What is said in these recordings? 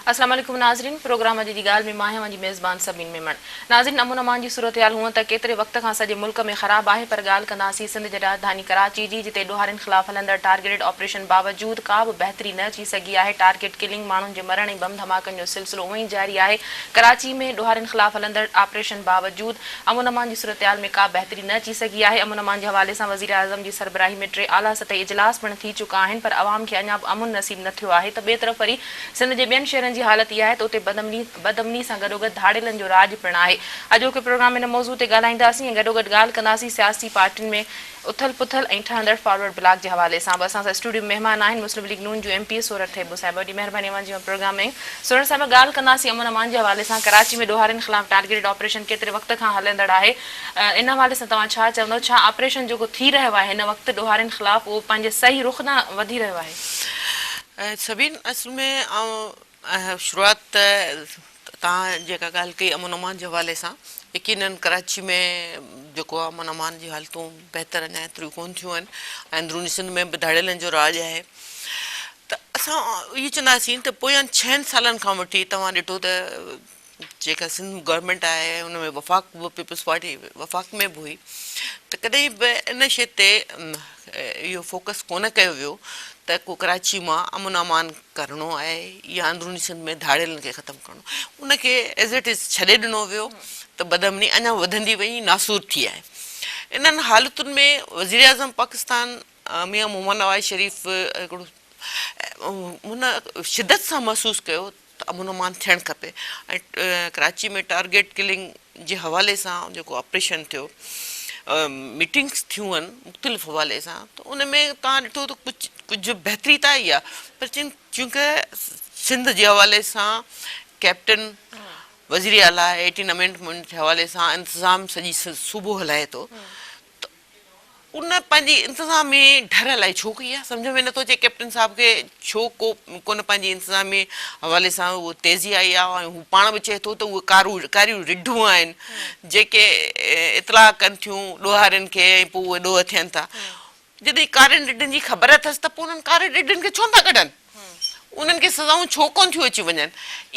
अस्सलाम वालेकुम नाज़रीन, प्रोग्राम जी ॻाल्हि में मां आहियां जी मेज़बान सबिन मेमण। नाज़रीन, अमन अमान जी सूरत हाल हूअं त केतिरे वक़्त खां सॼे मुल्क में ख़राब आहे, पर ॻाल्हि कंदासीं सिंध जे राजधानी कराची जी, जिते ॾोहारियुनि ख़िलाफ़ हलंदड़ टारगेटेड ऑपरेशन बावजूद का बि बहितरी न अची सघी आहे। टारगेट किलिंग, माण्हुनि जे मरण ऐं बम धमाकनि जो सिलसिलो उअं ई जारी आहे। कराची में ॾोहारियुनि ख़िलाफ़ हलंदड़ ऑपरेशन बावजूद अमन अमान जी सूरत हाल में का बहितरी न अची सघी आहे। अमन अमान जे हवाले सां वज़ीर आज़म जी सरबराही में 3 आला सतही इजलास पिणु थी चुका आहिनि, पर अवाम खे अञा बि अमुन नसीब न थियो आहे। त ॿिए तरफ़ वरी सिंध जे ॿियनि शहरनि जी हालत इहा आहे त उते बदअमनी सां गॾोगॾु धाड़ेलनि जो राज पिणु आहे। अॼोके प्रोग्राम में हिन मौज़ू ते ॻाल्हाईंदासीं ऐं गॾोगॾु ॻाल्हि कंदासीं सियासी पार्टियुनि में उथल पुथल ऐं ठहंदड़ फॉरवर्ड ब्लॉक जे हवाले सां। बि असां सां स्टूडियो में महिमान आहिनि मुस्लिम लीग नून जूं MP सूरत थेबू साहिब। वॾी महिरबानी अमान जी प्रोग्राम में सूरत साहिब ॻाल्हि कंदासीं अमन अमान जे हवाले सां। कराची में ॾोहारियुनि ख़िलाफ़ टारगेटेड ऑपरेशन केतिरे वक़्त खां हलंदड़ आहे, इन हवाले सां तव्हां छा चवंदव? छा ऑपरेशन जेको थी रहियो आहे हिन वक़्तु ॾोहारियुनि ख़िलाफ़ उहो पंहिंजे सही रुख़ न वधी रहियो आहे? सभिनि असल में शुरूआत तव्हां जेका ॻाल्हि कई अमन अमान जे हवाले सां, यकीनन कराची में जेको आहे अमन अमान जी हालतूं बहितर अञा एतिरियूं कोन थियूं आहिनि ऐं अंदरूनी सिंध में बि धाड़ेलनि जो राज आहे। त असां इहो चवंदासीं त पोयनि 6 सालनि खां वठी तव्हां ॾिठो त जेका सिंध गवर्नमेंट आहे उन में वफ़ाक़ पीपल्स पार्टी वफ़ाक़ में बि हुई, त कॾहिं बि इन शइ ते इहो फोकस कोन कयो वियो त को कराची मां अमन अमान करिणो आहे या अंदरूनी सिंध में धाड़ेलनि खे ख़तमु करिणो। उनखे एज़ इट इज़ छॾे ॾिनो वियो त बदअमनी अञा वधंदी वई, नासूर थी आहे। इन्हनि हालतुनि में वज़ीर आज़म पाकिस्तान मियां मोहम्मद नवाज़ शरीफ़ हिकिड़ो हुन शिदत सां महसूसु कयो त अमन अमान थियणु खपे ऐं कराची में टारगेट किलिंग जे हवाले सां जेको ऑपरेशन थियो, मीटिंग्स थियूं आहिनि मुख़्तलिफ़ हवाले सां, त उन में तव्हां ॾिठो त कुझु बहितरी त आई आहे, पर चूंकि सिंध जे हवाले सां कैप्टन वज़ीर आला 18 अमेंडमेंट जे हवाले सां इंतिज़ाम सॼी सूबो हलाए थो, त उन पंहिंजी इंतिज़ामी ढर लाइ छो कई आहे? सम्झ में नथो अचे कैप्टन साहिब खे छो कोन पंहिंजी इंतिज़ामी हवाले सां उहो तेज़ी आई आहे। ऐं हू पाण बि चए थो त उहे कारियूं रिढूं आहिनि जेके इतलाह कनि थियूं ॾोहारियुनि खे ऐं पोइ उहे ॾोह थियनि था। जॾहिं कारियुनि रिढनि जी ख़बर अथसि त पोइ उन्हनि कारियुनि रिढनि खे छो था कढनि? उन्हनि खे सज़ाऊं छो कोन थियूं अची वञनि?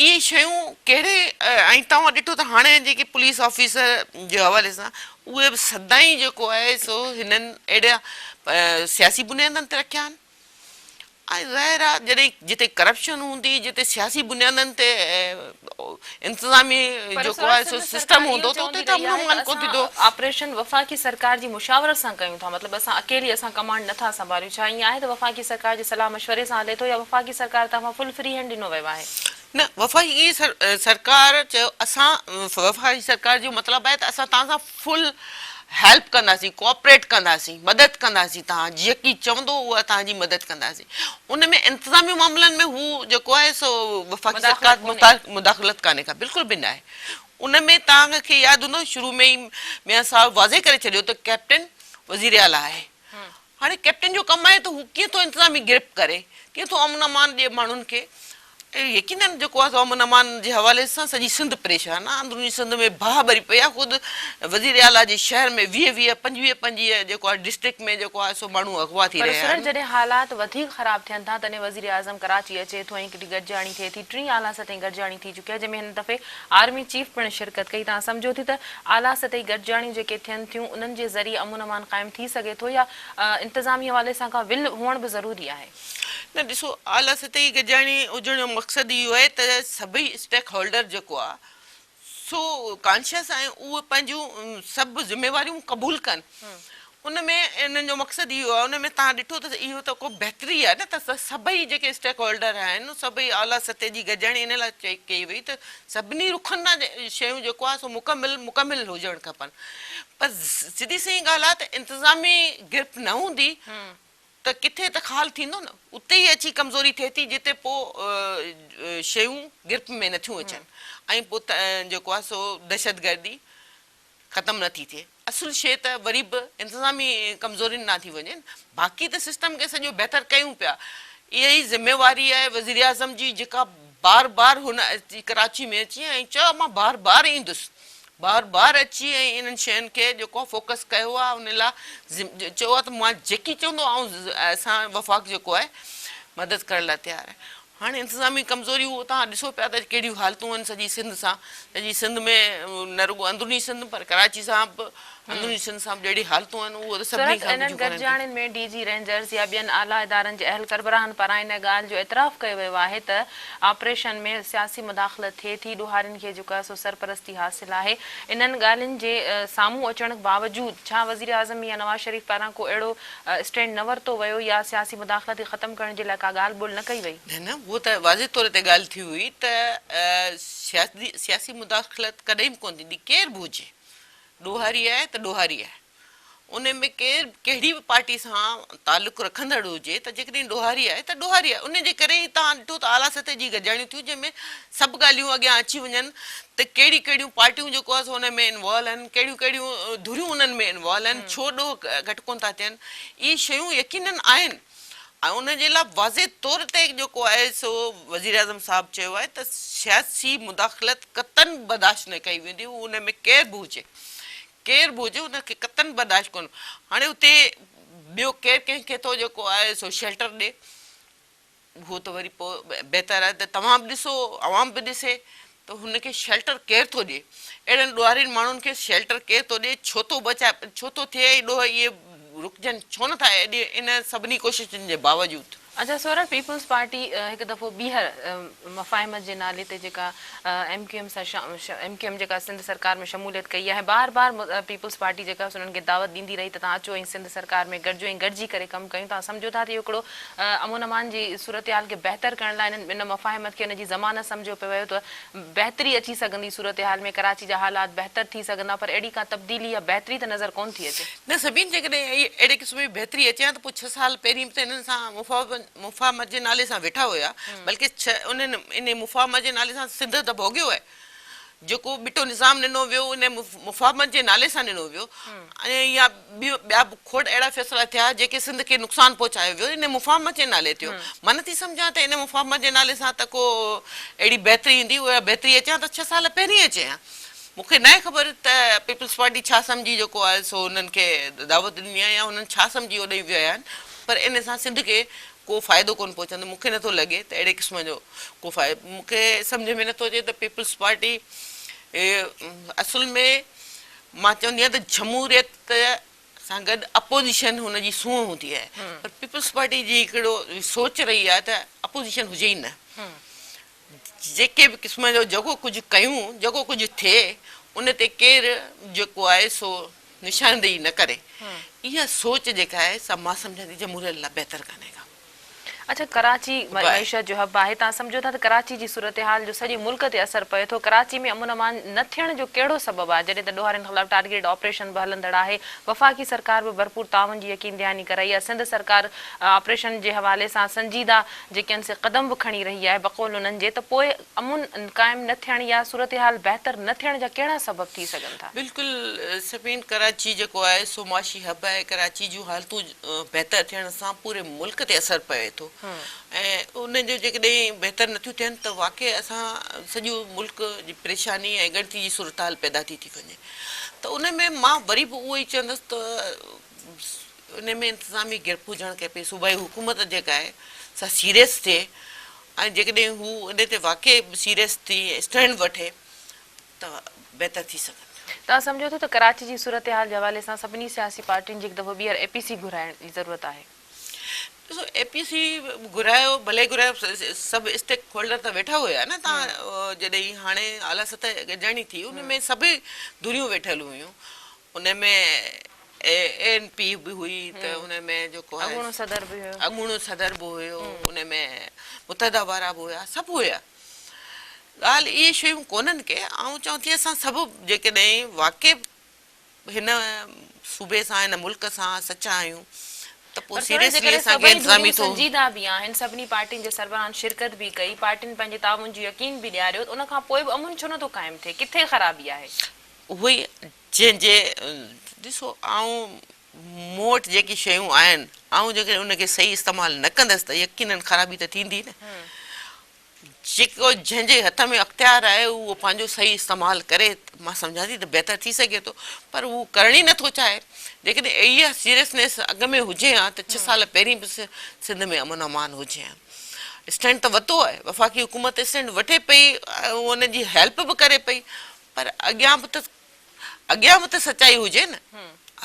इहे शयूं कहिड़े ऐं तव्हां ॾिठो त हाणे जेके पुलिस ऑफिसर जे हवाले सां उहे बि सदाईं जेको आहे सो हिननि अहिड़ा सियासी बुनियादनि ते रखिया आहिनि। ऐं ज़ाहिर आहे जॾहिं जिते करप्शन हूंदी, जिते सियासी बुनियादनि ते इंतिज़ामी जेको आहे सो सिस्टम हूंदो त उते त अमन अमान कोन थींदो। ऑपरेशन वफ़ाक़ी सरकार जी मुशावरत सां कयूं था, मतिलबु असां अकेली कमांड नथा संभालियूं। छा ईअं आहे त वफ़ाक़ी सरकार जे सलाह मशवरे सां हले थो या वफ़ाक़ी सरकार तरफ़ां फुल फ्री हैंड ॾिनो वियो आहे? न, वफ़ाक़ी सरकार चयो असां वफ़ाक़ी सरकार जो मतिलबु आहे त असां तव्हां सां फुल हेल्प कंदासीं, कोऑपरेट कंदासीं, मदद कंदासीं, तव्हां जेकी चवंदो उहा तव्हांजी मदद कंदासीं। उन में इंतिज़ामी मामलनि में हू जेको आहे सो वफ़ाक़ी सरकार मुदाख़लत कान्हे का, बिल्कुलु बि न आहे। उन में तव्हांखे यादि हूंदो शुरू में ई मियां साहिबु वाज़े करे छॾियो त कैप्टन वज़ीर आला आहे। हाणे कैप्टन जो कमु आहे त हू कीअं थो इंतिज़ामी गिरफ़्त करे, कीअं थो अमन अमान ॾिए माण्हुनि खे। यकीनन जेको आहे अमन अमान जे हवाले सां सॼी सिंध परेशान आहे। अंदरूनी सिंध में बाह भरी पई आहे। ख़ुदि वज़ीर आला जे शहर में 20-25 जेको आहे डिस्ट्रिक्ट में जेको आहे सो माण्हू अगवा थी रहिया आहिनि। जॾहिं हालात वधीक ख़राब थियनि था तॾहिं वज़ीर आज़म कराची अचे थो ऐं हिकिड़ी गॾिजाणी थिए थी। 3 आला सतही गॾिजाणी थी चुकी आहे, जंहिंमें हिन दफ़े आर्मी चीफ पिणु शिरकत कई। तव्हां सम्झो थी त आला सतही गॾिजाणियूं जेके थियनि थियूं उन्हनि जे ज़रिए अमन अमान क़ाइमु थी सघे थो या इंतिज़ामी हवाले सां का विल हुअण बि ज़रूरी आहे? न, ॾिसो, आला सतही गॾिजाणी हुजण जो मक़सदु इहो आहे त सभई स्टेक होल्डर जेको आहे सो कॉन्शियस आहिनि, उहे पंहिंजूं सभु ज़िम्मेवारियूं क़बूल कनि। उन में इन्हनि जो मक़सदु इहो आहे। उन में तव्हां ॾिठो त इहो त को बहितरी आहे न त सभई जेके स्टेक होल्डर आहिनि सभई आला सतह जी गॾिजाणी इन लाइ कई वई त सभिनी रुखनि लाइ शयूं जेको आहे सो मुकमिल हुजणु खपनि। पर सिधी सही ॻाल्हि आहे त इंतिज़ामी गिरफ़्त न हूंदी त किथे त ख़ाल थींदो न, उते ई अची कमज़ोरी थिए थी जिते पोइ शयूं गिरफ़्त में नथियूं अचनि ऐं पोइ जेको आहे सो दहशतगर्दी ख़तमु नथी थिए। असुलु शइ त वरी बि इंतिज़ामी कमज़ोरी न थी वञे। बाक़ी त सिस्टम खे सॼो बहितर कयूं पिया। इहा ई ज़िम्मेवारी आहे वज़ीर आज़म जी, जेका बार बार हुन कराची में अची ऐं चयो मां बार बार ईंदुसि, बार बार अची ऐं इन्हनि शयुनि खे जेको फोकस कयो आहे उन लाइ चयो आहे त मां जेकी चवंदो ऐं असां वफ़ाक़ जेको आहे मदद करण लाइ तयारु आहे। हाणे इंतिज़ामी कमज़ोरियूं तव्हां ॾिसो पिया त कहिड़ियूं हालतूं आहिनि सॼी सिंध सां। सॼी सिंध में न रुॻो अंदरूनी सिंध पर कराची सां बि अंदरूनी सिंध सां बि जहिड़ी हालतूं आहिनि उहे त सभिनी सूरत खां इन्हनि कुझु करनि थियूं। गॾिजाणियुनि में डीजी रेंजर्स या ॿियनि आला इदारनि जे अहल करबराहनि पारां इन ॻाल्हि जो एतिराफ़ कयो वियो आहे त ऑपरेशन में सियासी मुदाख़लत थिए थी। ॾोहारियुनि खे जेको आहे सो सरपरस्ती हासिल आहे। इन्हनि ॻाल्हियुनि जे साम्हूं अचण बावजूदि छा वज़ीर आज़म या नवाज़ शरीफ़ पारां को अहिड़ो स्टैंड न वरितो वियो या सियासी मुदाख़लत खे ख़तमु करण जे लाइ का ॻाल्हि ॿोल न कई वई? न उहो त वाज़े तौर ते ॻाल्हि थी हुई त सियासी मुदाख़लत कॾहिं बि कोन थींदी। केर बि हुजे, ॾोहारी आहे त ॾोहारी आहे, उन में केरु कहिड़ी बि पार्टी सां तालुक़ु रखंदड़ हुजे त जेकॾहिं ॾोहारी आहे त ॾोहारी आहे। उन जे करे ई तव्हां ॾिठो त आला सतह जी गॾिजाणियूं थियूं जंहिंमें सभु ॻाल्हियूं अॻियां अची वञनि त कहिड़ी कहिड़ियूं पार्टियूं जेको आहे सो हुन में इन्वॉल्व आहिनि, कहिड़ियूं कहिड़ियूं धुरियूं उन्हनि में इन्वॉल्व आहिनि, छो ॾोह घटि कोन था थियनि। इहे शयूं यकीननि आहिनि ऐं उनजे लाइ वाज़े तौर ते जेको आहे सो वज़ीर आज़म साहिबु चयो आहे त सियासी मुदाख़लत क़तन बर्दाश्त न कई वेंदी। उन में केर बि हुजे, केर बि हुजे उनखे क़तन बर्दाश्त कोन। हाणे उते ॿियो केरु कंहिंखे थो जेको आहे सो शेल्टर ॾिए, उहो त वरी पोइ बहितर आहे त तव्हां बि ॾिसो, अवाम बि ॾिसे त हुनखे शेल्टर केरु थो ॾिए। अहिड़नि ॾोहारियुनि माण्हुनि खे शेल्टर केरु थो ॾिए, छो थो बचाए, छो थो थिए ॾोह इहे रुकजनि छो नथा अॼु इन सभिनी कोशिशुनि जे बावजूदि। अच्छा सूरत पीपल्स पार्टी हिकु दफ़ो ॿीहर मफ़ाहिमत जे नाले ते जेका MQM सां MQM जेका सिंध सरकार में शमूलियत कई आहे, बार बार पीपल्स पार्टी जेका उन्हनि खे दावत ॾींदी रही त तव्हां अचो ऐं सिंध सरकार में गॾिजो ऐं गॾिजी करे कमु कयूं। तव्हां सम्झो था त इहो हिकिड़ो अमन अमान जी सूरत हाल खे बहितर करण लाइ इन मफ़ाहिमत खे हिन जी ज़मानत सम्झो पियो वियो त बहितरी अची सघंदी सूरत हाल में, कराची जा हालात बहितर थी सघंदा, पर अहिड़ी का तब्दीली या बहितरी त नज़र कोन थी अचे। न सभिनि जेकॾहिं अहिड़े क़िस्म जी बहितरी अचे हा त पोइ 6 साल पहिरीं त हिननि सां मुफ़ाहमत जे नाले सां वेठा हुया, बल्कि उन्हनि इन मुफ़ाहमत जे नाले सां सिंध त भोॻियो आहे। जेको बिटो निज़ाम ॾिनो वियो उन मुफ़ाहमत जे नाले सां ॾिनो वियो ऐं या ॿिया खोड़ अहिड़ा फ़ैसिला थिया जेके सिंध खे नुक़सानु पहुचायो वियो इन मुफ़ाहमत जे नाले थियो। मां नथी सम्झां त इन मुफ़ाहमत जे नाले सां त को अहिड़ी बहितरी ईंदी, उहा बहितरी अचे हा त 6 साल पहिरीं अचे हा। मूंखे न आहे ख़बर त पीपल्स पार्टी छा सम्झी जेको आहे सो हुननि खे दावत ॾिनी आहे या हुननि छा सम्झी होॾे विया आहिनि, पर इन सां सिंध खे को फ़ाइदो कोन पहुचंदो। मूंखे नथो लॻे त अहिड़े क़िस्म जो को फ़ाइदो, मूंखे सम्झ में नथो अचे त पीपल्स पार्टी असुल में मां चवंदी आहियां त जमहूरियत सां गॾु अपोज़िशन हुनजी सूंहं हूंदी आहे, पर पीपल्स पार्टी जी हिकिड़ो सोच रही आहे त अपोज़िशन हुजे ई न। जेके बि क़िस्म जो जेको कुझु कयूं, जेको कुझु थिए उन ते केरु जेको आहे सो निशानदेही न करे, इहा सोच जेका आहे सा मां सम्झां थी जमहूरियत लाइ बहितर कान्हे का। अच्छा कराची मईशत जो हब आहे, तव्हां सम्झो था त कराची जी सूरत हाल जो सॼे मुल्क ते असरु पए थो। कराची में अमन अमान न थियण जो कहिड़ो सबबु आहे जॾहिं त ॾोहारियुनि ख़िलाफ़ टारगेट ऑपरेशन बि हलंदड़ आहे? वफ़ाक़ी सरकार बि भरपूर ताउन जी यकीन दहानी कराई आहे, सिंध सरकार ऑपरेशन जे हवाले सां संजीदा जेके आहिनि से क़दम बि खणी रही आहे बक़ौल उन्हनि जे, त पोइ अमुन क़ाइमु न थियण या सूरत हाल बहितर न थियण जा कहिड़ा सबब थी सघनि था? बिल्कुलु सभिनि कराची जेको आहे सो माशी हब आहे, कराची जूं हालतूं बहितर थियण सां पूरे मुल्क ते असरु पए थो ऐं उनजो जेकॾहिं बहितर नथियूं थियनि त वाक़ई असां सॼो मुल्क जी परेशानी ऐं ॻणती जी सूरत हाल पैदा थी वञे। त उन में मां वरी बि उहो ई चवंदसि त उन में इंतिज़ामी गिरफ़ हुजणु खपे, सूबाई हुकूमत जेका आहे सा सीरियस थिए ऐं जेकॾहिं हू उन ते वाक़ई सीरियस थी स्टैंड वठे त बहितर थी सघंदो। तव्हां सम्झो था त कराची जी सूरत हाल जे हवाले सां सभिनी सियासी पार्टियुनि जी हिकु दफ़ो ॿीहर APC घुराइण जी ज़रूरत आहे? ॾिसो APC घुरायो भले घुरायो, सभु स्टेक होल्डर त वेठा हुया न। तव्हां जॾहिं हाणे आला सतह गॾिजाणी थी उन में सभई धुरियूं वेठल हुयूं, उन में ANP बि हुई त उन में जेको आहे अॻूणो सदर बि हुयो, अॻूणो सदर बि हुयो, उन में मुतहदा वारा बि हुया, सभु हुया। ॻाल्हि इहे शयूं कोन्हनि के ऐं चवां थी असां सभु जेकॾहिं वाक़ई हिन सूबे सां हिन मुल्क सां सचा आहियूं त पोइ सीरियसली असांखे इंतिज़ामी थो संजीदा बि आहिनि, सभिनी पार्टियुनि जे सरबराहनि शिरकत बि कई, पार्टियुनि पंहिंजे ताउन जो यकीन बि ॾियारियो, उन खां पोइ बि अमुन छो नथो क़ाइमु थिए? किथे ख़राबी आहे? उहो ई जंहिंजे ॾिसो ऐं मूं वटि जेकी शयूं आहिनि ऐं जेकॾहिं उनखे सही इस्तेमालु न कंदसि त यकीननि ख़राबी त थींदी न। जेको जंहिंजे हथ में अख़्तियार आहे उहो पंहिंजो सही इस्तेमालु करे, मां सम्झां थी त बहितर थी सघे थो, पर उहो करण ई नथो चाहे। जेकॾहिं इहा सीरियसनेस अॻ में हुजे हा त 6 साल पहिरीं बि सिंध में अमन अमान हुजे हा। स्टैंड त वरितो आहे, वफ़ाक़ी हुकूमत स्टैंड वठे पई, उन जी हेल्प बि करे पई, पर अॻियां बि त सचाई हुजे न।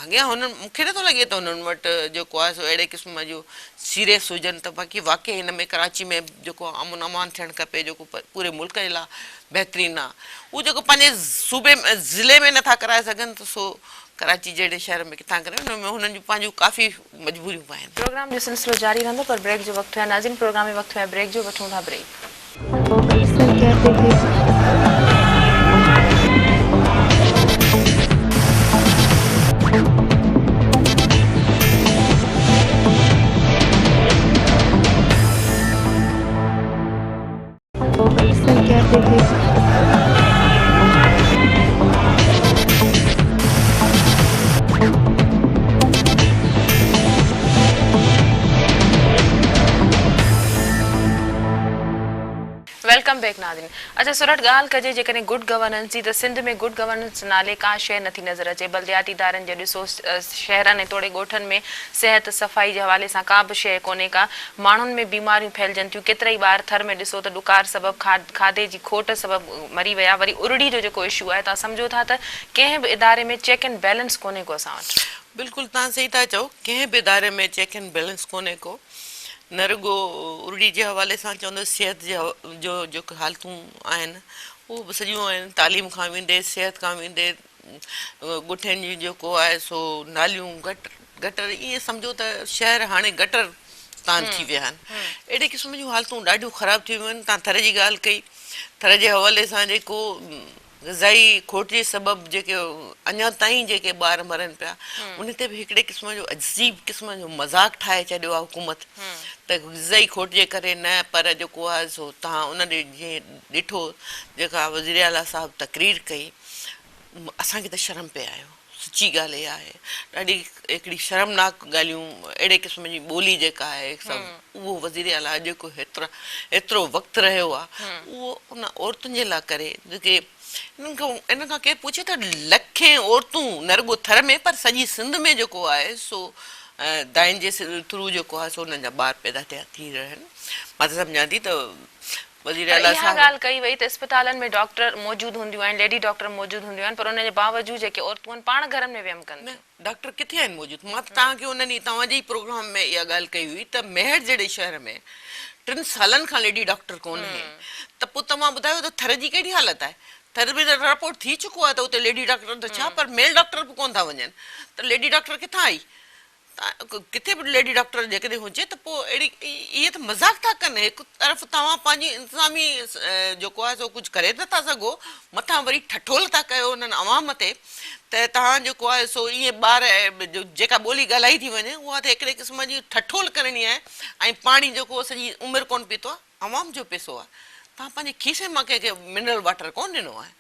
अॻियां हुननि मूंखे नथो लॻे त हुननि वटि जेको आहे सो अहिड़े क़िस्म जो सीरियस हुजनि त बाक़ी वाक़ई हिन में कराची में जेको अमन अमान थियणु खपे, जेको पूरे मुल्क जे लाइ बहितरीनु आहे, उहो जेको पंहिंजे सूबे में ज़िले में नथा कराए सघनि त सो कराची जहिड़े शहर में किथां करे, हुन में हुननि जूं पंहिंजूं काफ़ी मजबूरियूं आहिनि। प्रोग्राम जो सिलसिलो जारी रहंदो, पर ब्रेक जो वक़्तु है नाज़रीन, प्रोग्राम में वक़्तु है ब्रेक जो, वठूं था ब्रेक। वेलकम बैक नाज़रीन। अच्छा सूरत ॻाल्हि कजे जेकॾहिं गुड गवर्नेंस जी, त सिंध में गुड गवर्नेंस नाले का शइ नथी नज़र अचे। बल्दियाती इदारनि जो ॾिसो, शहरनि ऐं तोड़े ॻोठनि में सिहत सफ़ाई जे हवाले सां का बि शइ कोन्हे का, माण्हुनि में बीमारियूं फैलजनि थियूं। केतिरा ई ॿार थर में ॾिसो त ॾुकार सबबु खाधे जी खोट सबबु मरी विया। वरी उरड़ी जो जेको इशू आहे, तव्हां सम्झो था त कंहिं बि इदारे में चेक एंड बैलेंस कोन्हे को असां वटि। बिल्कुलु तव्हां सही था चओ, कंहिं बि इदारे में चेक एंड बैलेंस कोन्हे को। न रुगो उरड़ी जे हवाले सां चवंदो सिहत जो जेको हालतूं आहिनि उहो बि सॼियूं आहिनि, तालीम खां वेंदे सिहत खां वेंदे ॻुठियुनि जी जेको आहे सो नालियूं गटर ईअं सम्झो त शहर हाणे गटर तान थी विया आहिनि। अहिड़े क़िस्म जूं हालतूं ॾाढियूं ख़राबु थी वियूं आहिनि। तव्हां थर जी ॻाल्हि कई, थर जे हवाले सां जेको ग़ज़ाई खोट जे सबबु जेके अञा ताईं जेके ॿार मरनि पिया, उन ते बि हिकिड़े क़िस्म जो अजीब क़िस्म जो मज़ाक ठाहे छॾियो आहे हुकूमत, त ग़ज़ाई खोट जे करे न, पर जेको आहे सो तव्हां उन ॾे जीअं ॾिठो जेका वज़ीर आला साहिबु तक़रीर कई, असांखे त शर्म पे आयो। सची ॻाल्हि इहा आहे, ॾाढी हिकिड़ी शर्मनाक ॻाल्हियूं, अहिड़े क़िस्म जी ॿोली जेका आहे सभु उहो वज़ीर आला जेको एतिरो वक़्तु रहियो आहे उहो उन औरतुनि जे लाइ करे, जेके इन खां केरु पुछे त लखें औरतूं न रुगो थर में पर सॼी सिंध में जेको आहे सो दाइन जे थ्रू जेको आहे सो उन्हनि जा ॿार पैदा थी रहिया आहिनि। मां त सम्झां थी त वज़ीर आला इहा ॻाल्हि कई वई त अस्पतालनि में डॉक्टर मौजूदु हूंदियूं आहिनि, लेडी डॉक्टर मौजूदु हूंदियूं आहिनि, पर उन जे बावजूदु जेके औरतूं आहिनि पाण घरनि में वियम कनि। डॉक्टर किथे आहिनि मौजूदु? मां त तव्हांखे उन ॾींहुं तव्हांजे ई प्रोग्राम में इहा ॻाल्हि कई हुई त मेहर जहिड़े शहर में 3 सालनि खां लेडी डॉक्टर कोन्हे, त पोइ तव्हां ॿुधायो त थर जी कहिड़ी हालत आहे? थर में त रिपोर्ट थी चुको आहे त उते लेडी डॉक्टर त छा, पर मेल डॉक्टर बि कोन था वञनि, त लेडी डॉक्टर किथां आई? किथे बि लेडी डॉक्टर जेकॾहिं हुजे त पोइ अहिड़ी इहे त मज़ाक था कनि। हिकु तरफ़ तव्हां पंहिंजी इंतिज़ामी जेको आहे सो कुझु करे नथा सघो, मथां वरी ठठोल था कयो उन्हनि अवाम ते, त तव्हां जेको आहे सो ईअं ॿार जेका ॿोली ॻाल्हाई थी वञे उहा त हिकिड़े क़िस्म जी ठठोल करणी आहे, ऐं पाणी जेको सॼी उमिरि कोन पीतो आहे, अवाम जो पैसो आहे। तव्हां पंहिंजे खीसे मां कंहिंखे मिनरल वाटर कोन ॾिनो आहे,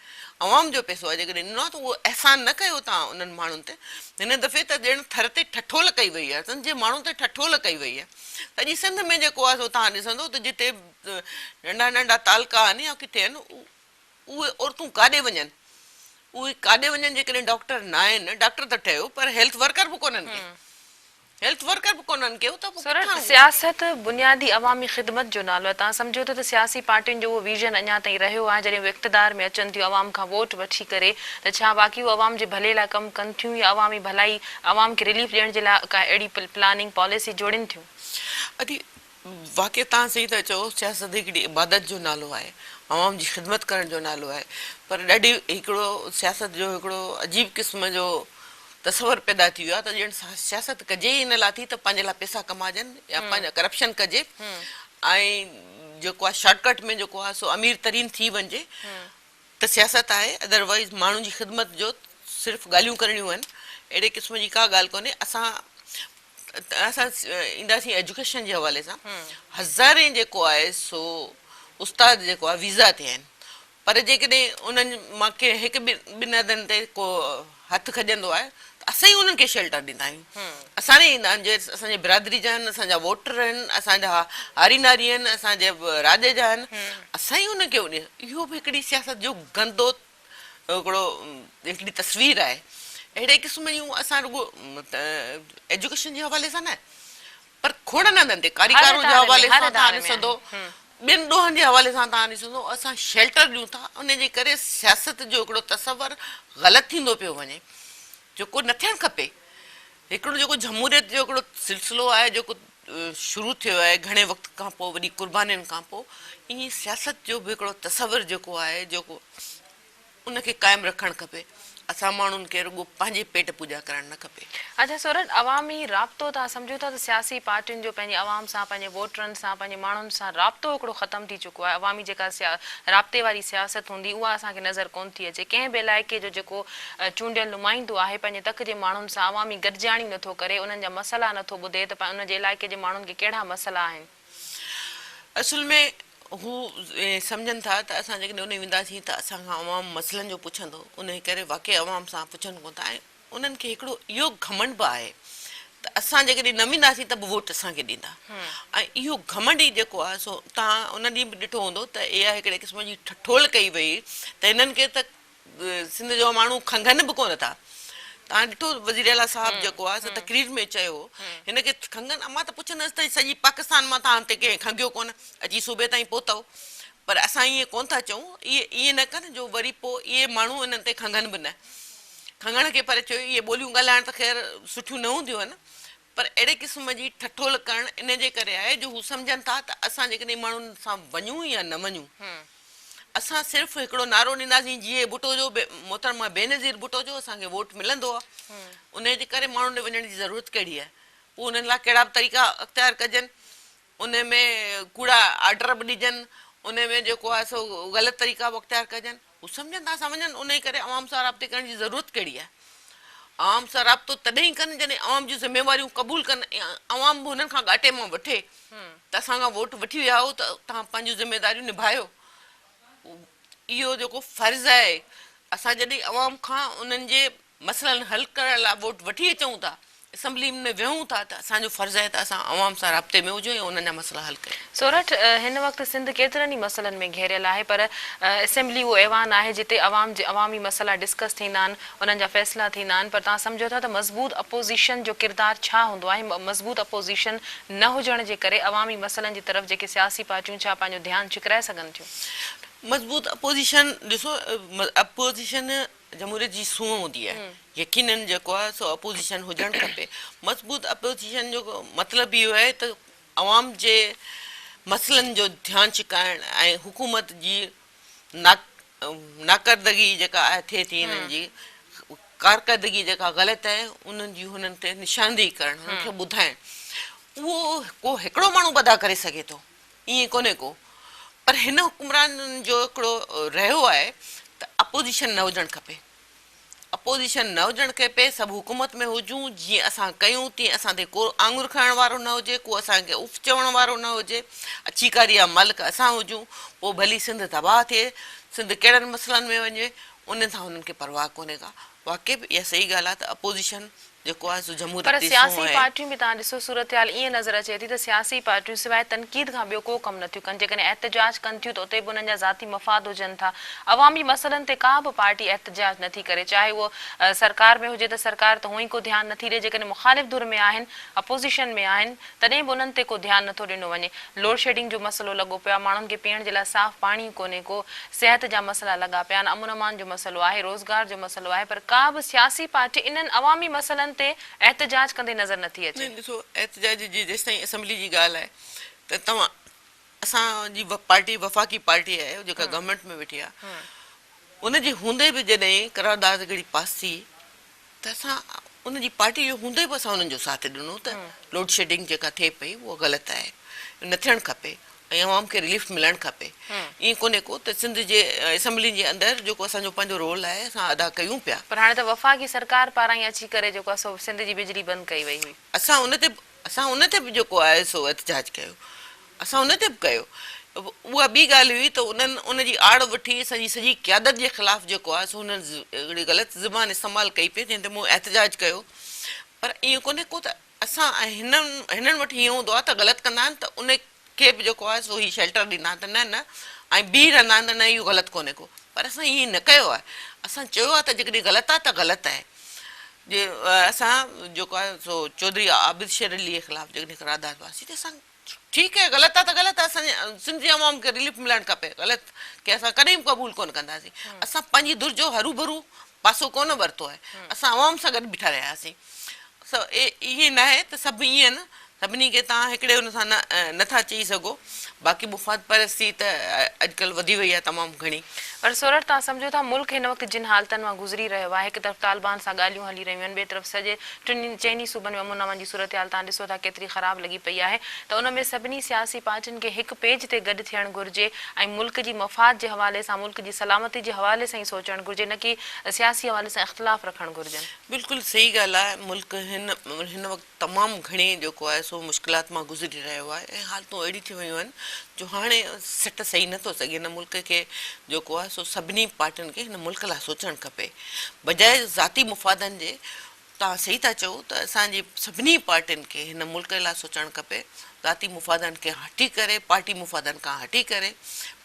अवाम जो पैसो आहे। जेकॾहिं ॾिनो आहे त उहो अहसान न कयो तव्हां उन्हनि माण्हुनि ते। हिन दफ़े त ॼण थर ते ठठोल कई वई आहे, सिंध जे माण्हुनि ते ठठोल कई वई आहे। सॼी सिंध में जेको आहे सो तव्हां ॾिसंदो त जिते नंढा नंढा तालका आहिनि या किथे आहिनि, उहे औरतूं काॾे वञनि, उहे काॾे वञनि जेकॾहिं डॉक्टर न आहिनि। डॉक्टर त ठहियो पर हेल्थ वर्कर बि कोन्हनि के, हेल्थ वर्कर बि कोन्हनि के। सियासत बुनियादी अवामी ख़िदमत जो नालो आहे। तव्हां सम्झो था त सियासी पार्टियुनि जो उहो विज़न अञा ताईं रहियो आहे, जॾहिं उहे इक़्तिदार में अचनि थियूं अवाम खां वोट वठी करे, त छा बाक़ी उहे अवाम जे भले लाइ कमु कनि थियूं या अवामी भलाई अवाम खे रिलीफ ॾियण जे लाइ का अहिड़ी प्लानिंग पॉलिसी जोड़नि थियूं? अॼु वाक़ई तव्हां सही था चओ, सियासत हिकिड़ी इबादत जो नालो आहे, अवाम जी ख़िदमत करण जो नालो आहे, पर ॾाढी हिकिड़ो सियासत जो हिकिड़ो अजीब क़िस्म जो तस्वर पैदा थी वियो आहे त ॼण सियासत कजे ई इन लाइ थी त पंहिंजे लाइ पैसा कमाइजनि या पंहिंजा करप्शन कजे, ऐं जेको आहे शॉर्टकट में जेको आहे सो अमीर तरीन थी वञिजे त सियासत आहे। अदरवाइज़ माण्हुनि जी ख़िदमत जो सिर्फ़ु ॻाल्हियूं करणियूं आहिनि, अहिड़े क़िस्म जी का ॻाल्हि कोन्हे। असां ईंदासीं एजुकेशन जे हवाले सां, हज़ारे जेको आहे सो उस्ताद जेको आहे वीज़ा ते आहिनि, पर जेकॾहिं उन्हनि मां के हिकु ॿिनि हंधनि ते को हथु खॼंदो आहे त असां ई उन्हनि खे शेल्टर ॾींदा आहियूं। असां ईंदा आहिनि जे असांजे बिरादरी जा आहिनि, असांजा वोटर आहिनि, असांजा हारी नारी आहिनि, असांजे राॼ जा आहिनि, असां ई उनखे इहो बि हिकिड़ी सियासत जो गंदो हिकिड़ो हिकिड़ी तस्वीर आहे। अहिड़े क़िस्म जूं असां रुगो एजुकेशन जे हवाले सां न, पर खोड़नि हंधनि ते कारीगरनि जे हवाले हर सां तव्हां इदारे में ॾिसंदो, ॿियनि ॾोहनि जे हवाले सां तव्हां ॾिसंदो, असां शेल्टर ॾियूं था, उन जे करे सियासत जो हिकिड़ो तसवर ग़लति थींदो पियो वञे, जेको न थियणु खपे। हिकिड़ो जेको जमहूरियत जो हिकिड़ो सिलसिलो आहे, जेको शुरू थियो आहे घणे वक़्त खां पोइ, वॾी क़ुर्बानीनि खां पोइ, ईअं सियासत जो बि हिकिड़ो तसवर जेको आहे, जेको उनखे क़ाइमु रखणु खपे। असां माण्हुनि खे रुॻो पंहिंजे पेट पूॼा करणु न खपे। अच्छा सोरठ, अवामी राब्तो तव्हां सम्झो था त सियासी पार्टियुनि जो पंहिंजे अवाम सां, पंहिंजे वोटरनि सां, पंहिंजे माण्हुनि सां राब्तो हिकिड़ो ख़तमु थी चुको आहे। अवामी जेका राब्ते वारी सियासत हूंदी उहा असांखे नज़र कोन थी अचे। कंहिं बि इलाइक़े जो जेको चूंडियल नुमाइंदो आहे पंहिंजे तक जे माण्हुनि सां अवामी गॾिजाणी नथो करे, उन्हनि जा मसइला नथो ॿुधे त उन जे इलाइक़े जे माण्हुनि खे कहिड़ा मसइला आहिनि। असुल में हू सम्झनि था त असां जेकॾहिं उन वेंदासीं त असांखां अवाम मसइलनि जो पुछंदो, उन करे वाक़ई अवाम सां पुछनि कोन था। ऐं उन्हनि खे हिकिड़ो इहो घमंड बि आहे त असां जेकॾहिं न वेंदासीं त बि वोट असांखे ॾींदा। ऐं इहो घमंड ई जेको आहे सो तव्हां उन ॾींहुं बि ॾिठो हूंदो त इहा हिकिड़े क़िस्म जी ठठोल कई वई त हिननि खे त सिंध जो माण्हू खंघनि बि कोन था। तव्हां ॾिठो वज़ीर आला साहिबु जेको आहे तकरीर में चयो, हिनखे खंघनि, मां त पुछंदसि त सॼी पाकिस्तान मां तव्हां ते कंहिं खंघियो कोन, अची सूबे ताईं पहुतव। पर असां ईअं कोन था चऊं, ईअं न कनि जो वरी पोइ इहे माण्हू हिननि ते खंघनि बि न। खंघण खे पर चयो इहे ॿोलियूं ॻाल्हाइण त ख़ैर सुठियूं न हूंदियूं आहिनि, पर अहिड़े क़िस्म जी ठठोल करणु इन जे करे आहे जो हू सम्झनि था त असां जेकॾहिं माण्हुनि सां वञूं या न वञूं, असां सिर्फ़ु हिकिड़ो नारो ॾींदासीं जीअं भुटो जो मोहतरमा बेनज़ीर भुटो जो असांखे वोट मिलंदो आहे, उन जे करे माण्हुनि ॾे वञण जी ज़रूरत कहिड़ी आहे। पोइ उन्हनि लाइ कहिड़ा बि तरीक़ा अख़्तियार कजनि, उन में कूड़ा आर्डर बि ॾिजनि, उन में जेको आहे सो ग़लति तरीक़ा बि अख़्तियार कजनि, हू सम्झनि था असां वञनि। उन जे करे अवाम सां राब्ते करण जी ज़रूरत कहिड़ी आहे। अवाम सां राब्तो तॾहिं ई कनि जॾहिं अवाम जूं ज़िमेवारियूं क़बूल कनि, अवाम बि हुननि खां घाटे मां वठे त असां खां वोट वठी विया हो त तव्हां पंहिंजूं ज़िमेदारियूं निभायो। इहो जेको फ़र्ज़ु आहे, असां जॾहिं अवाम खां उन्हनि जे मसइलनि हल करण लाइ वोट वठी अचूं था, असेंबली में वेहूं था, त असांजो फ़र्ज़ु आहे त असां अवाम सां राब्ते में हुजूं ऐं उन्हनि जा मसइला हल कयूं। सोरठ, हिन वक़्तु सिंध केतिरनि ई मसइलनि में घेरियल आहे, पर असेंबली उहो ऐवान आहे जिते अवामी मसइला डिस्कस थींदा आहिनि, उन्हनि जा फ़ैसिला थींदा आहिनि। पर तव्हां सम्झो था त मज़बूत अपोज़िशन जो किरदारु छा हूंदो आहे? मज़बूत अपोज़िशन न हुजण जे करे अवामी मसइलनि जी तरफ़ जेके सियासी पार्टियूं छा पंहिंजो ध्यानु छिकराए सघनि थियूं? मज़बूत अपोज़िशन ॾिसो, अपोज़िशन जमहूरियत जी सूंहं हूंदी आहे, यकीननि जेको आहे सो अपोज़िशन हुजणु खपे। मज़बूत अपोज़िशन जो मतिलबु इहो आहे त अवाम जे मसइलनि जो ध्यानु छिकाइणु ऐं हुकूमत जी नाकरदगी जेका आहे थिए थी, हिननि जी कारकरदगी जेका ग़लति आहे उन्हनि जी हुननि ते निशानदेही करणु, हुननि खे ॿुधाइणु। उहो को हिकिड़ो माण्हू अदा करे सघे थो, ईअं कोन्हे को। पर हिन हुकुमराननि जो हिकिड़ो रहियो आहे त अपोज़िशन न हुजणु खपे। अपोज़िशन न हुजणु खपे, सभु हुकूमत में हुजूं, जीअं असां कयूं तीअं असां ते को आङुर खणण वारो न हुजे, को असांखे उफ़ चवण वारो न हुजे। अछीकारी या मालिक असां हुजूं, पोइ भली सिंध तबाह थिए, सिंध कहिड़नि मसइलनि में वञे, उन सां हुननि खे परवाह कोन्हे का। वाक़ई बि इहा सही ॻाल्हि आहे त अपोज़िशन जेको आहे सो जमहूरियत पर सियासी पार्टियूं बि तव्हां ॾिसो, सूरत हाल ईअं नज़र अचे थी त सियासी पार्टियूं सवाइ तनक़ीद खां ॿियो को कमु नथियूं कनि। जेकॾहिं एहतजाज कनि थियूं त उते बि उन्हनि जा ज़ाती मफ़ाद हुजनि था। अवामी मसइलनि ते का बि पार्टी एहतजाज नथी करे, चाहे उहो सरकार में हुजे त सरकार त हुअं ई को ध्यानु नथी ॾिए, जेकॾहिं मुख़ालिफ़ धुर में आहिनि, अपोज़िशन में आहिनि, तॾहिं बि उन्हनि ते को ध्यानु नथो ॾिनो वञे। लोड शेडिंग जो मसइलो लॻो पियो आहे, माण्हुनि खे पीअण जे लाइ साफ़ पाणी कोन्हे को, सिहत जा मसइला लॻा पिया आहिनि, अमन अमान जो मसइलो आहे, रोज़गार जो मसइलो आहे, पर का बि सियासी पार्टी इन्हनि अवामी मसइलनि ते एहतजाज कंदे नज़र नथी अचे। ॾिसो, एहतजाज जी जेसिताईं असेंबली जी ॻाल्हि आहे त तव्हां असांजी पार्टी वफ़ाक़ी पार्टी आहे जेका गवर्नमेंट में वेठी आहे, उनजे हूंदे बि जॾहिं करारदाद हिकिड़ी पास थी त असां उनजी पार्टी जो हूंदे बि असां उन्हनि जो साथ ॾिनो त लोड शेडिंग जेका थिए पई उहा ग़लति आहे, न थियणु खपे ऐं अवाम खे रिलीफ मिलणु खपे। ईअं कोन्हे को त सिंध जे असेंबली जे अंदरि जेको असांजो पंहिंजो रोल आहे असां अदा कयूं पिया। पर हाणे त वफ़ाक़ी सरकार पारां ई अची करे जेको आहे सिंध जी बिजली बंदि कई वई हुई। असां उन ते बि जेको आहे सो एहतजाज कयो, असां उन ते बि कयो। उहा ॿी ॻाल्हि हुई त उन्हनि उनजी आड़ वठी असांजी सॼी क़यादत जे ख़िलाफ़ु जेको आहे सो हुननि हिकिड़ी ग़लति ज़बान इस्तेमालु कई पई, जंहिं ते मूं एहतजाज कयो। पर ईअं कोन्हे को त असां हिननि वटि हीअं हूंदो आहे त ग़लति कंदा आहिनि त उन खे बि जेको आहे सो हीउ शेल्टर ॾींदा आहिनि त न ऐं बीह रहंदा आहिनि त न इहो ग़लति कोन्हे को। पर असां ईअं न कयो आहे, असां चयो आहे त जेकॾहिं ग़लति आहे त ग़लति आहे। जे असां जेको आहे सो चौधरी आबिद शेर अली जे ख़िलाफ़ जेकॾहिं करारदाद हुआसीं त असां ठीकु आहे ग़लति आहे त ग़लति आहे असांजे सिंधी अवाम खे रिलीफ मिलणु खपे ग़लति की असां कॾहिं बि क़बूल कोन कंदासीं असां पंहिंजी धुर जो हरू भरू पासो कोन वरितो आहे असां अवाम सां गॾु बीठा रहियासीं ईअं न आहे त सभु ईअं न सभिनी खे तव्हां हिकिड़े हुन सां नथा चई सघो बाक़ी मुफ़ाद परस्ती त अॼुकल्ह वधी वई आहे तमामु घणी पर सोरठ तव्हां सम्झो था मुल्क हिन वक़्तु जिन हालतनि मां गुज़री रहियो आहे हिकु तरफ़ तालिबान सां ॻाल्हियूं हली रहियूं आहिनि ॿिए तरफ़ सॼे टिनि चइनी सूबनि में अमन अमान जी सूरत हाल तव्हां ॾिसो था केतिरी ख़राबु लॻी पई आहे त उन में सभिनी सियासी पार्टियुनि खे हिकु पेज ते गॾु थियणु घुरिजे ऐं मुल्क जी मफ़ाद जे हवाले सां मुल्क जी सलामती जे हवाले सां ई सोचणु घुरिजे न की सियासी हवाले सां इख़्तिलाफ़ रखणु घुरिजनि बिल्कुलु सही ॻाल्हि आहे मुल्क हिन वक़्तु तमामु घणी जेको आहे सो मुश्किलात मां गुज़री रहियो आहे ऐं हालतूं अहिड़ी थी वियूं आहिनि जो हाणे सेट सही नथो सघे हिन मुल्क खे जेको आहे सो सभिनी पार्टियुनि खे हिन मुल्क लाइ सोचणु खपे बजाए ज़ाती मुफ़ादनि जे तव्हां सही था चओ त असांजी सभिनी पार्टियुनि खे हिन मुल्क लाइ सोचणु खपे ज़ाती मुफ़ादनि खे हटी करे पार्टी मुफ़ादनि खां हटी करे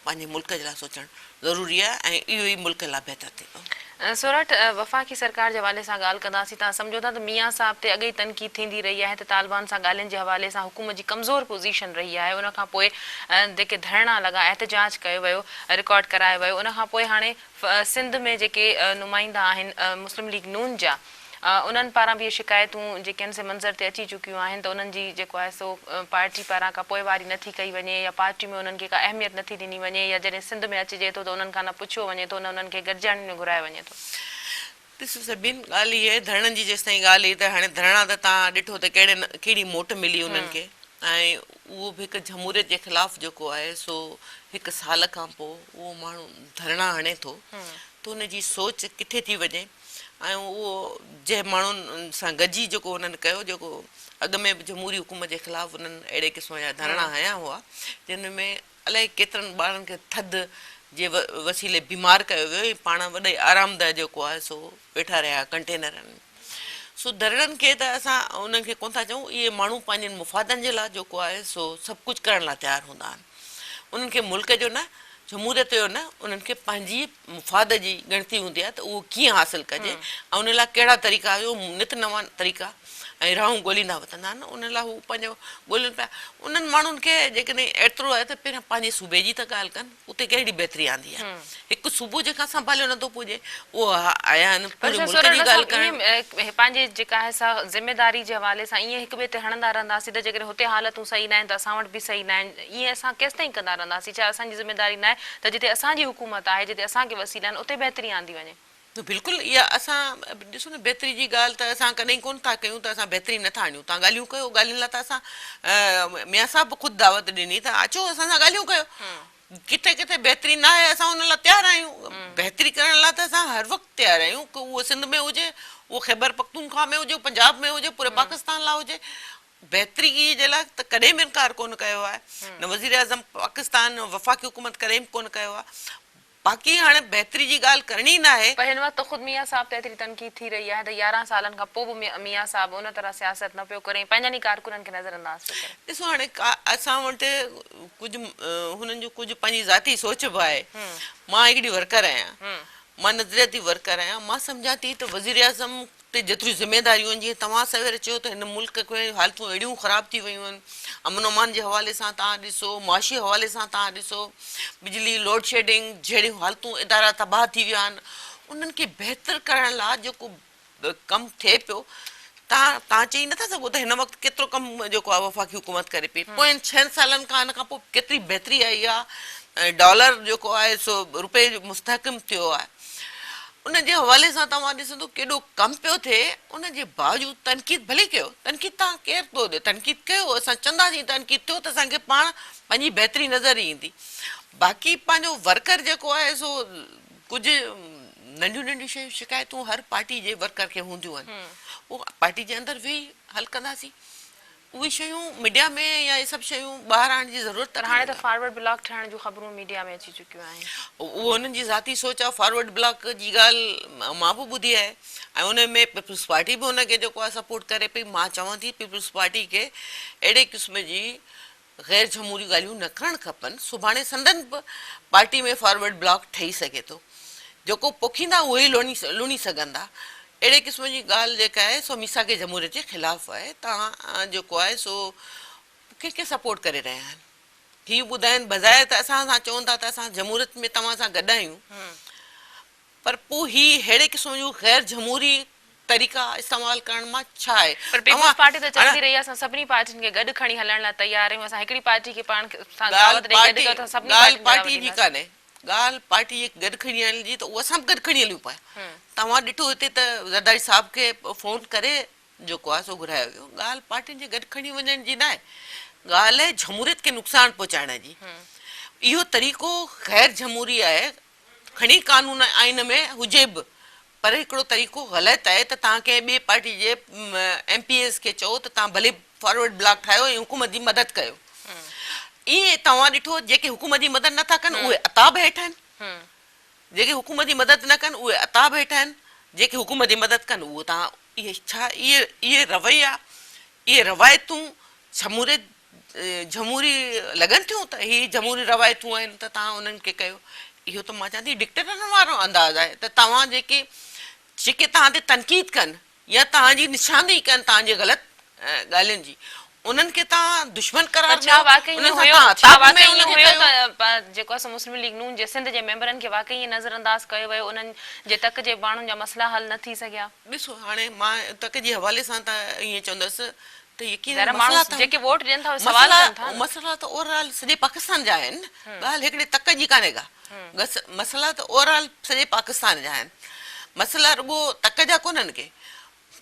पंहिंजे मुल्क जे लाइ सोचणु ज़रूरी आहे ऐं इहो ई मुल्क लाइ बहितर थींदो सोरठ वफ़ाक़ी सरकार जे हवाले सां ॻाल्हि कंदासीं तव्हां सम्झो था त मियां साहब ते अॻे ई तनक़ीद थींदी रही आहे त तालिबान सां ॻाल्हियुनि जे हवाले सां हुकूमत जी कमज़ोर पोज़ीशन रही आहे उनखां पोइ जेके धरना लॻा एहतजाज कयो वियो रिकॉर्ड करायो वियो उनखां पोइ हाणे सिंध में जेके नुमाइंदा आहिनि मुस्लिम लीग नून जा उन्हनि पारां बि शिकायतूं जेके आहिनि से मंज़र ते अची चुकियूं आहिनि त उन्हनि जी जेको आहे सो पार्टी पारां का पोइवारी नथी कई वञे या पार्टी में उन्हनि खे का अहमियत नथी ॾिनी वञे या जॾहिं सिंध में अचिजे थो त उन्हनि खां न पुछियो वञे थो न उन्हनि खे गॾिजाणी में घुरायो वञे थो ॾिसो सभिनि ॻाल्हि इहा आहे धरणनि जी जेसि ताईं ॻाल्हि त हाणे धरणा त तव्हां ॾिठो त कहिड़ी मोट मिली उन्हनि खे ऐं उहो बि हिकु जमूरियत जे ख़िलाफ़ु जेको आहे सो हिकु साल खां पोइ उहो माण्हू धरणा हणे थो त उनजी सोच किथे थी वञे ऐं उहो जंहिं माण्हुनि सां गॾिजी जेको उन्हनि कयो जेको अॻु में बि जमहूरी हुकूमत जे ख़िलाफ़ु उन्हनि अहिड़े क़िस्म जा धरणा हया हुआ जिन में अलाए केतिरनि ॿारनि खे थधि जे वसीले बीमार कयो वियो ऐं पाण वॾे आरामदायक जेको आहे सो वेठा रहिया कंटेनरनि में सो धरणनि खे त असां उन्हनि खे कोन था चऊं इहे माण्हू पंहिंजनि मुफ़ादनि जे लाइ जेको आहे सो सभु कुझु करण लाइ तयारु हूंदा आहिनि उन्हनि खे मुल्क जो न जमूरियत जो न उन्हनि खे पंहिंजी मुफ़ाद जी ॻणती हूंदी आहे त उहो कीअं हासिलु कजे ऐं उन लाइ कहिड़ा तरीक़ा नित नवां तरीक़ा ऐं राहूं ॻोल्हींदा वठंदा आहिनि उन लाइ हू पंहिंजो ॻोल्हियुनि पिया उन्हनि माण्हुनि खे जेकॾहिं एतिरो आहे त पहिरियों पंहिंजे सूबे जी त ॻाल्हि कनि उते कहिड़ी बहितरी आंदी आहे हिकु सूबो जेका संभालियो नथो पुॼे उहो आया आहिनि पूरे मुल्क जी ॻाल्हि कनि पंहिंजे जेका आहे सा ज़िमेदारी जे हवाले सां ईअं हिक ॿिए ते हणंदा रहंदासीं त जेकॾहिं हुते हालतूं सही न आहिनि त असां वटि बि सही न आहिनि ईअं असां केसि ताईं कंदा रहंदासीं छा असांजी ज़िमेदारी न आहे त जिते असांजी हुकूमत आहे जिते असांखे वसीला आहिनि उते बहितरी आंदी वञे बिल्कुलु इहा असां ॾिसो न बहितरी जी ॻाल्हि त असां कॾहिं कोन था कयूं त असां बहितरी नथा आणियूं तव्हां ॻाल्हियूं कयो ॻाल्हियुनि लाइ त असां मियां साहब ख़ुदि दावत ॾिनी त अचो असां सां ॻाल्हियूं कयो किथे किथे बहितरी न आहे असां हुन लाइ तयारु आहियूं बहितरी करण लाइ त असां हर वक़्तु तयारु आहियूं की उहो सिंध में हुजे उहो ख़ैबर पख्तूनख्वा में हुजे पंजाब में हुजे पूरे पाकिस्तान लाइ हुजे बहितरी जे लाइ त कॾहिं बि इनकार कोन कयो आहे न वज़ीर आज़म पाकिस्तान वफ़ाक़ी हुकूमत कॾहिं बि कोन कयो आहे बाक़ी हाणे बहितरी जी ॻाल्हि करणी न आहे पर हिन वक़्तु ख़ुदि मियां साहब ते एतिरी तनक़ीद थी रही आहे त 11 सालनि खां पोइ बि मियां साहब उन तरह सियासत न पियो करे पंहिंजनि ई कारकुननि खे नज़रअंदाज़ पियो करे ॾिसो हाणे असां वटि कुझु हुननि जो कुझु पंहिंजी ज़ाती सोच बि आहे मां हिकिड़ी वर्कर आहियां मां नज़रियाती वर्कर आहियां मां सम्झां थी त वज़ीर आज़म ते जेतिरियूं ज़िमेदारियूं आहिनि जीअं तव्हां सवेर चयो त हिन मुल्क खे हालतूं अहिड़ियूं ख़राबु थी वियूं आहिनि अमन अमान जे हवाले सां तव्हां ॾिसो मुआशी हवाले सां तव्हां ॾिसो बिजली लोड शेडिंग जहिड़ियूं हालतूं इदारा तबाह थी विया आहिनि उन्हनि खे बहितर करण लाइ जेको कमु थिए पियो तव्हां चई नथा सघो त हिन वक़्तु केतिरो कमु जेको आहे वफ़ाक़ी हुकूमत करे पई पोइ 6 सालनि खां हिन खां पोइ केतिरी बहितरी आई आहे डॉलर जेको आहे सो रुपए जो मुस्तहकम थियो आहे उनजे हवाले सां तव्हां ॾिसंदो केॾो कमु पियो थिए उनजे बावजूदि तनक़ीद भले कयो तनक़ीद तव्हां केरु थो ॾिए तनक़ीद कयो असां चवंदासीं तनक़ीद थियो त असांखे पाण पंहिंजी बहितरी नज़र ईंदी बाक़ी पंहिंजो वर्कर जेको आहे सो कुझु नंढियूं नंढियूं शयूं शिकायतूं हर पार्टी जे वर्कर खे हूंदियूं आहिनि उहो पार्टी जे अंदरि वेही हल कंदासीं उहे शयूं मीडिया में या इहे सभु शयूं ॿाहिरि आणण जी ज़रूरत पर हाणे त फॉरवर्ड ब्लॉक ठहण जूं ख़बरूं मीडिया में अची चुकियूं आहिनि उहो हुननि जी ज़ाती सोच आहे फॉरवर्ड ब्लॉक जी ॻाल्हि मां बि ॿुधी आहे ऐं उन में पीपल्स पार्टी बि हुनखे जेको आहे सपोर्ट करे पई मां चवां थी पीपल्स पार्टी खे अहिड़े क़िस्म जी ग़ैर जमहूरी ॻाल्हियूं न करणु खपनि सुभाणे संदन बि पार्टी में फॉरवर्ड ब्लॉक ठही सघे थो जेको पोखींदा उहे ई लुणी सघंदा अहिड़े क़िस्म जी ॻाल्हि जेका आहे सो मीसाके जमहूरियत जे ख़िलाफ़ु आहे। तव्हां जेको आहे सो कंहिंखे सपोर्ट करे रहिया आहिनि। हीअ ॿुधाइनि बज़ाए त असां सां चवनि था त असां जमहूरियत में तव्हां सां गॾु आहियूं, पर पोइ ही अहिड़े क़िस्म जूं ग़ैर जमहूरी तरीक़ा इस्तेमालु करण मां छा आहे? पर पीपल्स पार्टी त चवंदी रही आहे असां सभिनी पार्टियुनि खे गॾु खणी हलण लाइ तयार आहियूं, असां हिकिड़ी पार्टी खे पाण सां दावत ॾेई गॾु कयो त सभिनी ॻाल्हि पार्टियुनि खे पार्टी दावत जी ॾींदासीं। कान्हे, ॻाल्हि पार्टी जे गॾु खणी हलण जी, त उहा सभु गॾु खणी हलियूं पिया। तव्हां ॾिठो हिते त ज़रदारी साहिब खे फ़ोन करे जेको आहे सो घुरायो वियो। ॻाल्हि पार्टियुनि जे गॾु खणी वञण जी न आहे, ॻाल्हि आहे जमहूरियत खे नुक़सानु पहुचाइण जी। इहो तरीक़ो ग़ैर जमहूरी आहे, खणी कानून आइन में हुजे बि, पर हिकिड़ो तरीक़ो ग़लति आहे त तव्हां कंहिं ॿिए पार्टी जे MPs खे चओ त तव्हां भले फॉरवर्ड ब्लॉक ठाहियो ऐं हुकूमत जी मदद कयो। ईअं तव्हां ॾिठो जेके हुकूमत जी मदद नथा कनि उहे अताब हेठि आहिनि, जेके हुकूमत जी मदद न कनि उहे अताब हेठि आहिनि, जेके हुकूमत जी मदद कनि उहो तव्हां इहे छा इहे रवैया, इहे रवायतूं जमहूरी लॻनि थियूं त हीअ जमहूरी रवायतूं आहिनि त तव्हां उन्हनि खे कयो। इहो त मां चवां थी डिक्टेटरनि वारो अंदाज़ आहे त तव्हां जेके तव्हां ते तनक़ीद कनि या तव्हांजी निशानदेही कनि तव्हांजे ग़लति ॻाल्हियुनि जी, उन्हनि खे तव्हां दुश्मन करार छा वाकई उन्हनि सां हुयो तव्हां छा अताब में वाकई उन्हनि खे हुयो कयो। त जेको आहे मुस्लिम लीग नून जे सिंध जे मेंबरनि खे वाकई नज़रअंदाज कयो वियो, उन्हनि जे तक जे माण्हुनि जा मसइला हल न थी सघिया? ॾिसो हाणे मां तक जे हवाले सां त ईअं चवंदसि त ज़रा माण्हू जेके वोट ॾियनि था उहे सवाल कनि था न। मसइला त ओवरऑल सॼे पाकिस्तान जा आहिनि, ॻाल्हि हिकिड़े तक जी कान्हे का, मसइला त ओवरऑल सॼे पाकिस्तान जा आहिनि। मसइला रुॻो तक जा कोन्हनि के,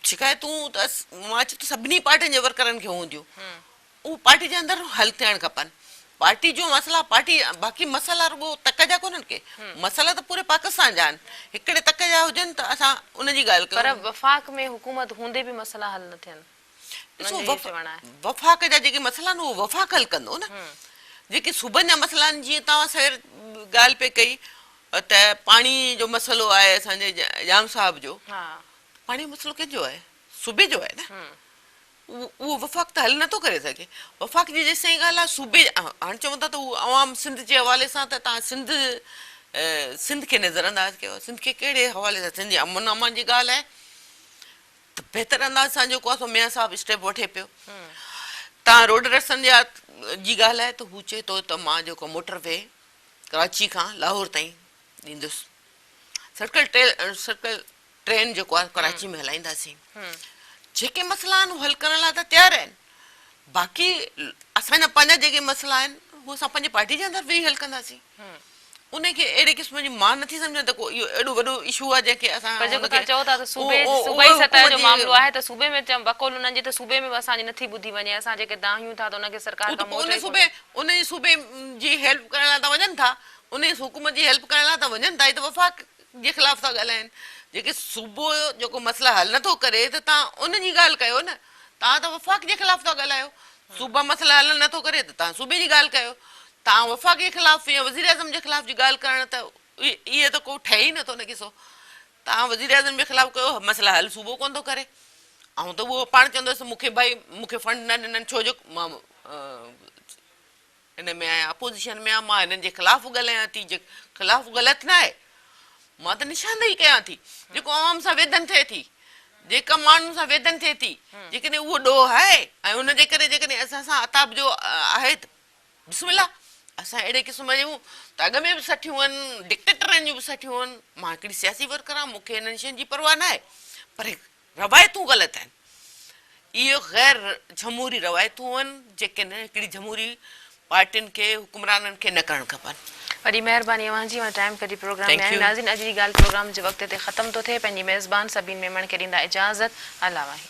शिकायतूं त मां चयो त सभिनी पार्टियुनि जे वर्करनि खे हूंदियूं, उहे पार्टी जे अंदरि हल थियणु खपनि। पार्टी जो मसइला पार्टी, बाक़ी मसइला रुॻो तक जा कोन्हनि के, मसइला त पूरे पाकिस्तान जा आहिनि। हिकिड़े तक जा हुजनि त असां उनजी ॻाल्हि पर कयूं। वफ़ाक़ में हुकूमत हूंदे बि मसइला हल न थियनि। ॾिसो वफ़ाक़ जा जेके मसइला आहिनि उहो वफ़ाक़ हल कंदो न। जेके सूबनि जा मसइला आहिनि, जीअं तव्हां सवेर ॻाल्हि पे कई त पाणी जो मसइलो आहे असांजे जाम साहिब जो, पाणी जो मसइलो कंहिंजो आहे? सूबे जो आहे न। उहो वफ़ाक़ त हल नथो करे सघे। वफ़ाक़ जी जेसि ताईं ॻाल्हि आहे सूबे, हाणे चवनि था त उहो अवाम सिंध जे हवाले सां त तव्हां सिंध खे नज़रअंदाज कयो। सिंध खे कहिड़े हवाले सां? सिंध जे अमन अमान जी ॻाल्हि आहे त बहितर अंदाज़ सां जेको आहे सो मियां साहिबु स्टेप वठे पियो। तव्हां रोड रस्तनि जी ॻाल्हि आहे त हू चए थो त मां जेको मोटर वे कराची खां लाहौर ताईं ॾींदुसि, सर्कल ट्रेन जेको आहे कराची में हलाईंदासीं। जेके मसइला आहिनि हल करण लाइ त तयारु आहिनि, बाक़ी असांजा पंहिंजा जेके मसइला आहिनि उहे असां पंहिंजी पार्टी जे अंदरि वेही हल कंदासीं। उनखे अहिड़े क़िस्म जी मां नथी सम्झां त को इहो एॾो वॾो इशू आहे जंहिंखे असां जेको तव्हां चओ था त सूबे सतह जो मामिलो आहे त सूबे में बकोल उन्हनि जे त सूबे में बि असांजी नथी ॿुधी वञे, असां जेके दाहियूं था त उनखे सरकार खां उन सूबे जी हेल्प करण लाइ त वञनि था, उन हुकूमत जी हेल्प करण लाइ त वञनि था, त वफ़ाक़ जे ख़िलाफ़ था ॻाल्हाइनि। जेके सूबो जेको मसइला हल नथो करे त तव्हां उनजी ॻाल्हि कयो न। तव्हां त वफ़ाक़ जे ख़िलाफ़ था ॻाल्हायो। सूबा मसइला हल नथो करे त तव्हां सूबे जी ॻाल्हि कयो। तव्हां वफ़ाक़ जे ख़िलाफ़ या वज़ीर आज़म जे ख़िलाफ़ जी ॻाल्हि करण त इहे त को ठहे ई नथो न किसो। तव्हां वज़ीर आज़म जे ख़िलाफ़ कयो, मसइला हल सूबो कोन थो करे, ऐं त उहो पाण चवंदुसि मूंखे मूंखे फंड न ॾिननि छो जो मां हिन में आहियां, अपोज़िशन में आहियां, मां हिननि जे ख़िलाफ़ ॻाल्हायां थी। जे ख़िलाफ़ ग़लति न आहे, मां त निशानदेही कयां थी जेको आवाम सां वेदन थिए थी, जेका माण्हुनि सां वेदन थिए थी। जेकॾहिं उहो ॾोह आहे ऐं उनजे करे जेकॾहिं असां सां अताब जो आहे त बिस्मिल्लाह, असां अहिड़े क़िस्म जूं त अॻ में बि सठियूं आहिनि, डिक्टेटरनि जूं बि सठियूं आहिनि। मां हिकिड़ी सियासी वर्कर आहियां, मूंखे हिननि शयुनि जी परवाह न आहे, पर रवायतूं ग़लति आहिनि। इहो ग़ैर जमहूरी रवायतूं आहिनि जेके न हिकिड़ी जमहूरी पार्टियुनि खे हुकुमराननि खे न करणु खपनि। वॾी महिरबानी अवांजी, मां टाइम कढी प्रोग्राम में आहियूं। नाज़रीन, अॼु जी ॻाल्हि प्रोग्राम जे वक़्त ते ख़तम थो थिए। पंहिंजी मेज़बान सभिनी मेमण खे ॾींदा इजाज़त। अला वाहे।